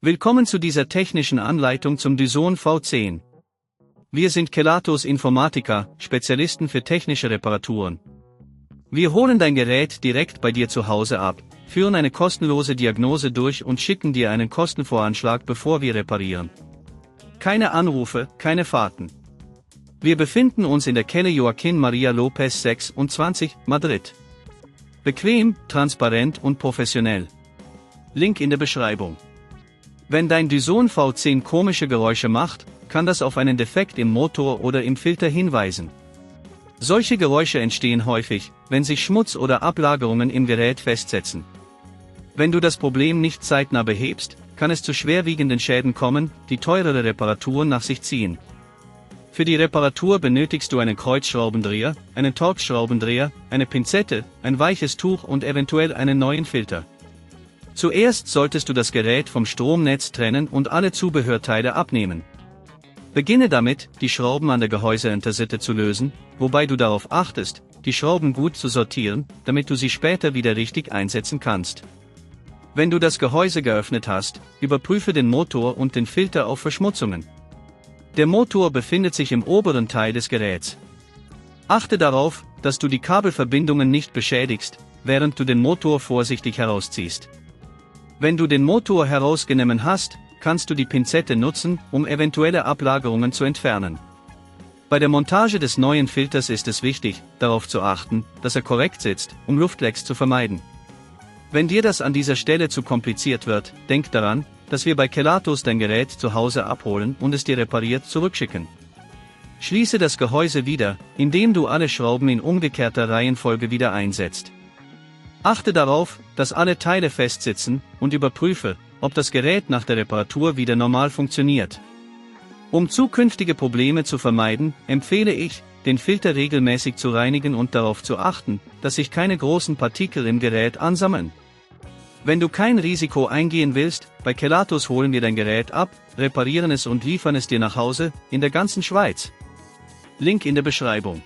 Willkommen zu dieser technischen Anleitung zum Dyson V10. Wir sind Kelatos Informatiker, Spezialisten für technische Reparaturen. Wir holen dein Gerät direkt bei dir zu Hause ab, führen eine kostenlose Diagnose durch und schicken dir einen Kostenvoranschlag, bevor wir reparieren. Keine Anrufe, keine Fahrten. Wir befinden uns in der Calle Joaquin Maria Lopez 26, Madrid. Bequem, transparent und professionell. Link in der Beschreibung. Wenn dein Dyson V10 komische Geräusche macht, kann das auf einen Defekt im Motor oder im Filter hinweisen. Solche Geräusche entstehen häufig, wenn sich Schmutz oder Ablagerungen im Gerät festsetzen. Wenn du das Problem nicht zeitnah behebst, kann es zu schwerwiegenden Schäden kommen, die teurere Reparaturen nach sich ziehen. Für die Reparatur benötigst du einen Kreuzschraubendreher, einen Torx-Schraubendreher, eine Pinzette, ein weiches Tuch und eventuell einen neuen Filter. Zuerst solltest du das Gerät vom Stromnetz trennen und alle Zubehörteile abnehmen. Beginne damit, die Schrauben an der Gehäuseunterseite zu lösen, wobei du darauf achtest, die Schrauben gut zu sortieren, damit du sie später wieder richtig einsetzen kannst. Wenn du das Gehäuse geöffnet hast, überprüfe den Motor und den Filter auf Verschmutzungen. Der Motor befindet sich im oberen Teil des Geräts. Achte darauf, dass du die Kabelverbindungen nicht beschädigst, während du den Motor vorsichtig herausziehst. Wenn du den Motor herausgenommen hast, kannst du die Pinzette nutzen, um eventuelle Ablagerungen zu entfernen. Bei der Montage des neuen Filters ist es wichtig, darauf zu achten, dass er korrekt sitzt, um Luftlecks zu vermeiden. Wenn dir das an dieser Stelle zu kompliziert wird, denk daran, dass wir bei Kelatos dein Gerät zu Hause abholen und es dir repariert zurückschicken. Schließe das Gehäuse wieder, indem du alle Schrauben in umgekehrter Reihenfolge wieder einsetzt. Achte darauf, dass alle Teile festsitzen, und überprüfe, ob das Gerät nach der Reparatur wieder normal funktioniert. Um zukünftige Probleme zu vermeiden, empfehle ich, den Filter regelmäßig zu reinigen und darauf zu achten, dass sich keine großen Partikel im Gerät ansammeln. Wenn du kein Risiko eingehen willst, bei Kelatos holen wir dein Gerät ab, reparieren es und liefern es dir nach Hause, in der ganzen Schweiz. Link in der Beschreibung.